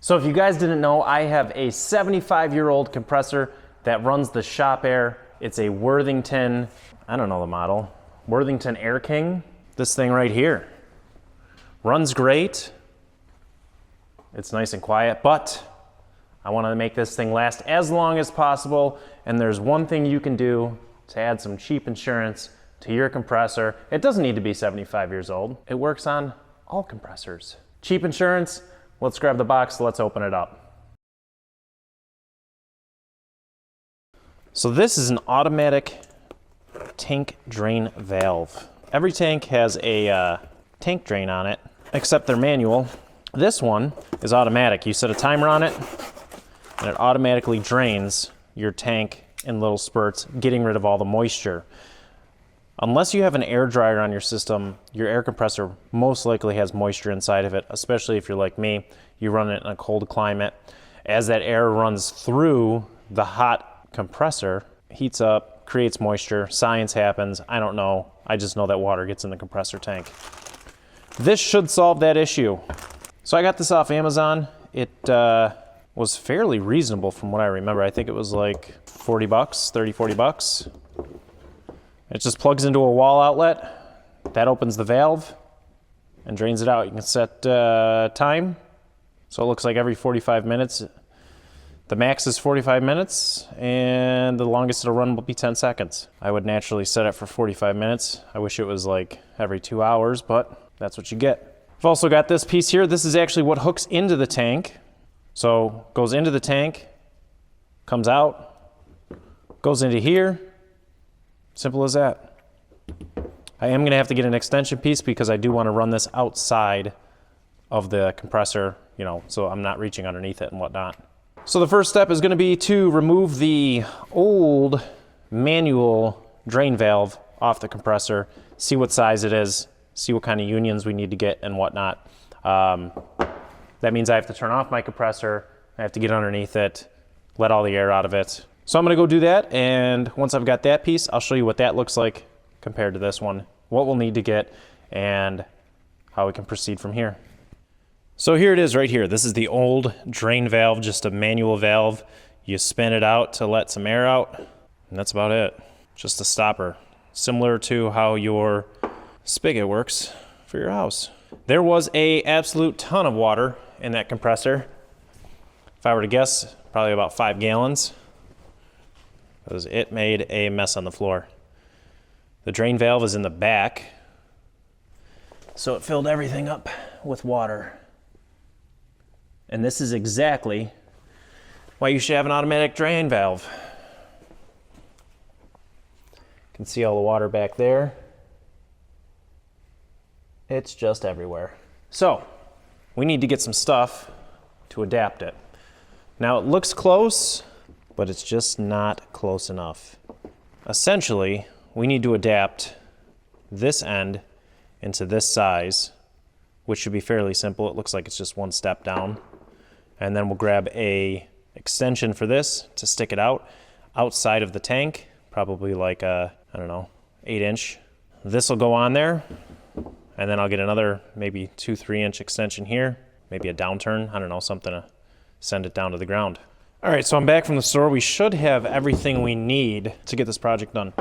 So if you guys didn't know, I have a 75-year-old compressor that runs the shop air. It's a Worthington, I don't know the model, Worthington Air King. This thing right here. Runs great. It's nice and quiet, but I want to make this thing last as long as possible, and there's one thing you can do to add some cheap insurance to your compressor. It doesn't need to be 75 years old. It works on all compressors. Cheap insurance. Let's grab the box, let's open it up. So this is an automatic tank drain valve. Every tank has a tank drain on it, except they're manual. This one is automatic. You set a timer on it, and it automatically drains your tank in little spurts, getting rid of all the moisture. Unless you have an air dryer on your system, your air compressor most likely has moisture inside of it, especially if you're like me, you run it in a cold climate. As that air runs through the hot compressor, heats up, creates moisture, science happens, I don't know. I just know that water gets in the compressor tank. This should solve that issue. So I got this off Amazon. It was fairly reasonable from what I remember. I think it was like 40 bucks, 30, 40 bucks. It just plugs into a wall outlet. That opens the valve and drains it out. You can set time. So it looks like every 45 minutes. The max is 45 minutes, and the longest it'll run will be 10 seconds. I would naturally set it for 45 minutes. I wish it was like every 2 hours, but that's what you get. I've also got this piece here. This is actually what hooks into the tank. So goes into the tank, comes out, goes into here. Simple as that. I am gonna have to get an extension piece because I do wanna run this outside of the compressor, you know, so I'm not reaching underneath it and whatnot. So the first step is gonna be to remove the old manual drain valve off the compressor, see what size it is, see what kind of unions we need to get and whatnot. That means I have to turn off my compressor, I have to get underneath it, let all the air out of it. So I'm gonna go do that, and once I've got that piece, I'll show you what that looks like compared to this one, what we'll need to get, and how we can proceed from here. So here it is right here. This is the old drain valve, just a manual valve. You spin it out to let some air out, and that's about it. Just a stopper, similar to how your spigot works for your house. There was an absolute ton of water in that compressor. If I were to guess, probably about 5 gallons. Because it made a mess on the floor. The drain valve is in the back, so it filled everything up with water. And this is exactly why you should have an automatic drain valve. You can see all the water back there. It's just everywhere. So, we need to get some stuff to adapt it. Now it looks close, but it's just not close enough. Essentially, we need to adapt this end into this size, which should be fairly simple. It looks like it's just one step down. And then we'll grab a extension for this to stick it out outside of the tank, probably like a, I don't know, 8-inch. This will go on there, and then I'll get another maybe 2-3 inch extension here, maybe a downturn, I don't know, something to send it down to the ground. All right, so I'm back from the store. We should have everything we need to get this project done.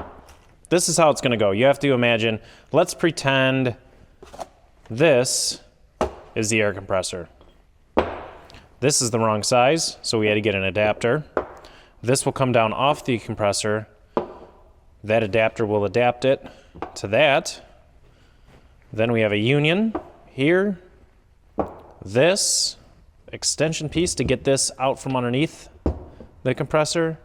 This is how it's gonna go. You have to imagine, let's pretend this is the air compressor. This is the wrong size, so we had to get an adapter. This will come down off the compressor. That adapter will adapt it to that. Then we have a union here. This extension piece to get this out from underneath the compressor.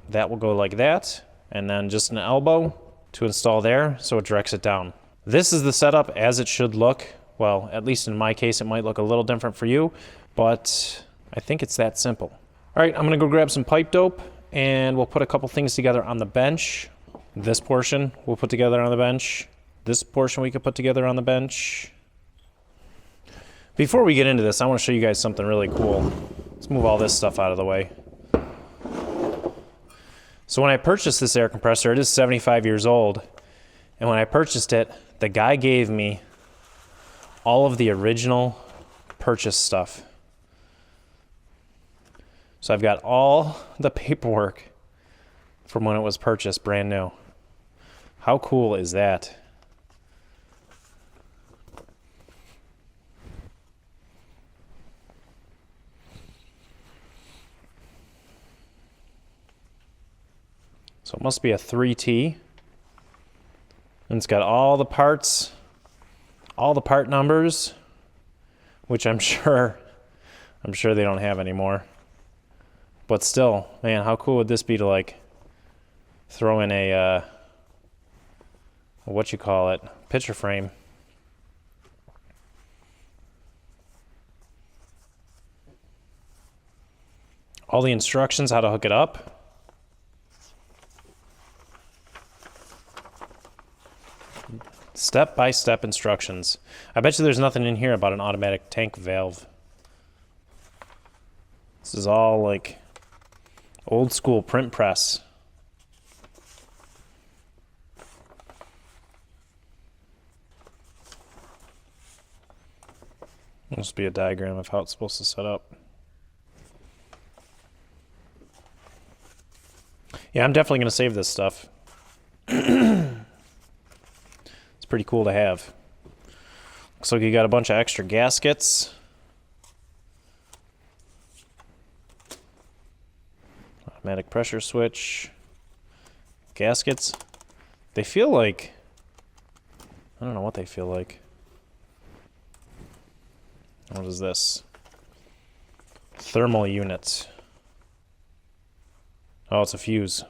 That will go like that. And then just an elbow to install there so it directs it down. This is the setup as it should look. Well, at least in my case, it might look a little different for you, but I think it's that simple. All right, I'm gonna go grab some pipe dope and we'll put a couple things together on the bench. This portion we'll put together on the bench. This portion we could put together on the bench. Before we get into this, I want to show you guys something really cool. Let's move all this stuff out of the way. So when I purchased this air compressor, it is 75 years old. And when I purchased it, the guy gave me all of the original purchase stuff. So I've got all the paperwork from when it was purchased brand new. How cool is that? So it must be a 3T. And it's got all the parts, all the part numbers, which I'm sure they don't have anymore. But still, man, how cool would this be to like throw in a what you call it, picture frame. All the instructions how to hook it up. Step-by-step instructions. I bet you there's nothing in here about an automatic tank valve. This is all like old school print press. Must be a diagram of how it's supposed to set up. Yeah, I'm definitely going to save this stuff. Pretty cool to have. Looks like you got a bunch of extra gaskets. Automatic pressure switch. Gaskets. They feel like, I don't know what they feel like. What is this? Thermal units. Oh, it's a fuse.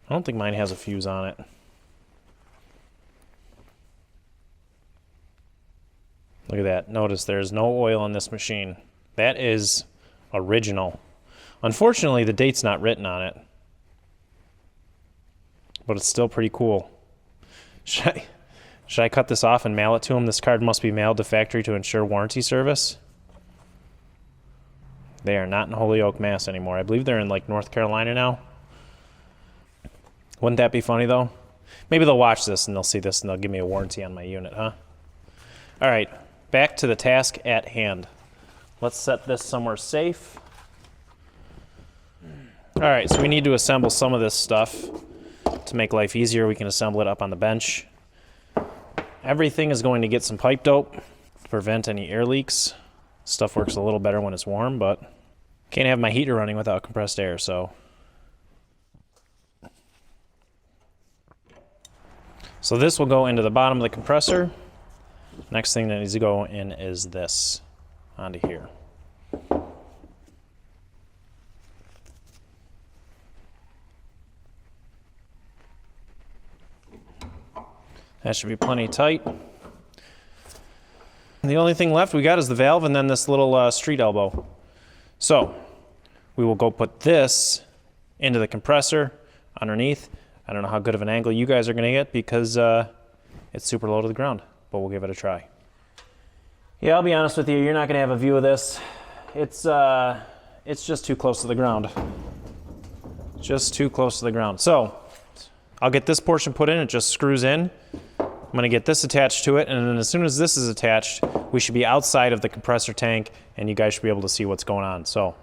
I don't think mine has a fuse on it. Look at that. Notice there's no oil in this machine. That is original. Unfortunately, the date's not written on it. But it's still pretty cool. Should I cut this off and mail it to him? This card must be mailed to factory to ensure warranty service. They are not in Holyoke, Mass anymore. I believe they're in like North Carolina now. Wouldn't that be funny though? Maybe they'll watch this and they'll see this and they'll give me a warranty on my unit, huh? All right. Back to the task at hand. Let's set this somewhere safe. All right, so we need to assemble some of this stuff to make life easier. We can assemble it up on the bench. Everything is going to get some pipe dope to prevent any air leaks. Stuff works a little better when it's warm, but can't have my heater running without compressed air, so. So this will go into the bottom of the compressor. Next thing that needs to go in is this onto here. That should be plenty tight. And the only thing left we got is the valve and then this little street elbow. So we will go put this into the compressor underneath. I don't know how good of an angle you guys are going to get because it's super low to the ground. But we'll give it a try. Yeah, I'll be honest with you, you're not gonna have a view of this. It's just too close to the ground. Just too close to the ground. So, I'll get this portion put in, it just screws in. I'm gonna get this attached to it, and then as soon as this is attached, we should be outside of the compressor tank, and you guys should be able to see what's going on. So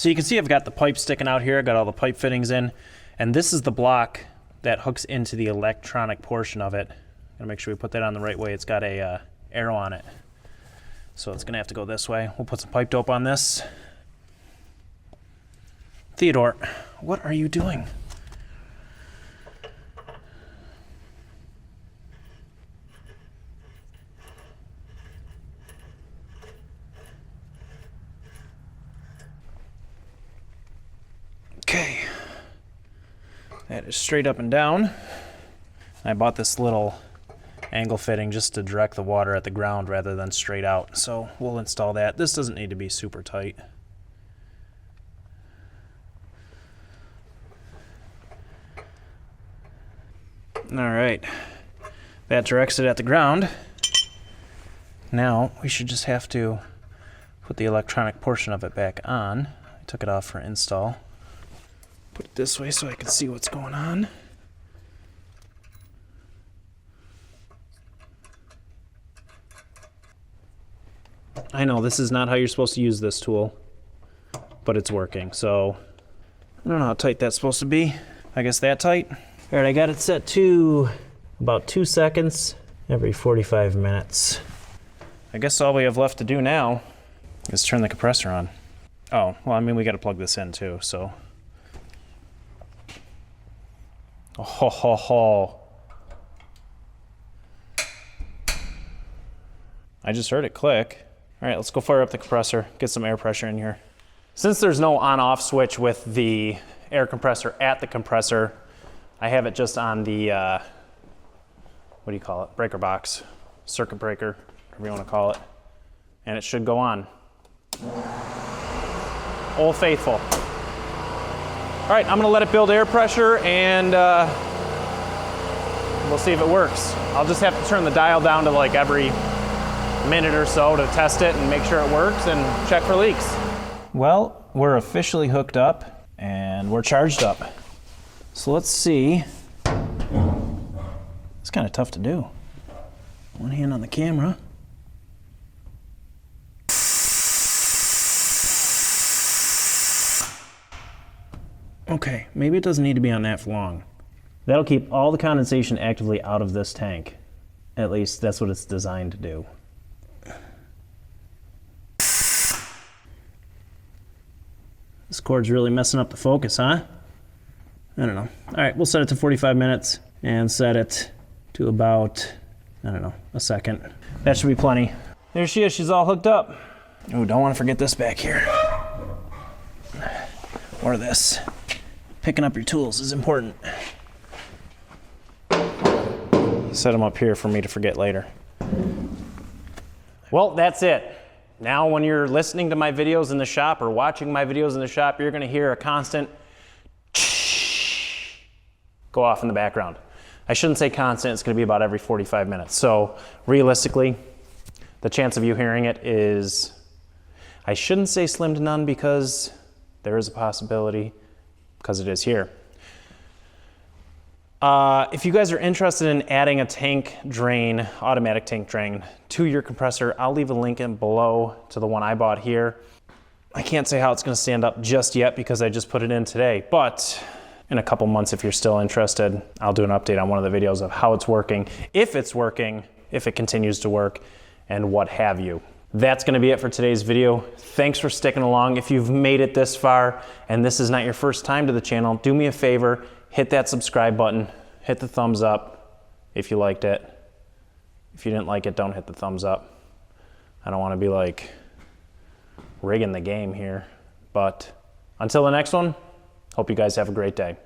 you can see I've got the pipe sticking out here, I've got all the pipe fittings in, and this is the block that hooks into the electronic portion of it. Gotta make sure we put that on the right way. It's got a arrow on it. So it's gonna have to go this way. We'll put some pipe dope on this. Theodore, what are you doing? Okay. That is straight up and down. I bought this little angle fitting just to direct the water at the ground rather than straight out. So we'll install that. This doesn't need to be super tight. All right, that directs it at the ground. Now we should just have to put the electronic portion of it back on. I took it off for install. Put it this way so I can see what's going on. I know this is not how you're supposed to use this tool, but it's working. So I don't know how tight that's supposed to be. I guess that tight. All right, I got it set to about 2 seconds every 45 minutes. I guess all we have left to do now is turn the compressor on. Oh, well, I mean, we got to plug this in too, so. Oh, ho, ho, ho. I just heard it click. All right, let's go fire up the compressor, get some air pressure in here. Since there's no on-off switch with the air compressor at the compressor, I have it just on the, what do you call it? Breaker box, circuit breaker, whatever you want to call it. And it should go on. Old Faithful. All right, I'm gonna let it build air pressure and we'll see if it works. I'll just have to turn the dial down to like every minute or so to test it and make sure it works and check for leaks. Well, we're officially hooked up and we're charged up. So let's see. It's kind of tough to do. One hand on the camera. Okay, maybe it doesn't need to be on that for long. That'll keep all the condensation actively out of this tank. At least that's what it's designed to do. This cord's really messing up the focus, huh? I don't know. All right, we'll set it to 45 minutes and set it to about, I don't know, a second. That should be plenty. There she is, she's all hooked up. Oh, don't want to forget this back here. Or this. Picking up your tools is important. Set them up here for me to forget later. Well, that's it. Now when you're listening to my videos in the shop or watching my videos in the shop, you're gonna hear a constant go off in the background. I shouldn't say constant, it's gonna be about every 45 minutes. So realistically, the chance of you hearing it is, I shouldn't say slim to none because there is a possibility, because it is here. If you guys are interested in adding a tank drain, automatic tank drain to your compressor, I'll leave a link in below to the one I bought here. I can't say how it's gonna stand up just yet because I just put it in today, but in a couple months, if you're still interested, I'll do an update on one of the videos of how it's working, if it continues to work, and what have you. That's gonna be it for today's video. Thanks for sticking along. If you've made it this far and this is not your first time to the channel, do me a favor, hit that subscribe button, hit the thumbs up if you liked it. If you didn't like it, don't hit the thumbs up. I don't want to be like rigging the game here. But until the next one, hope you guys have a great day.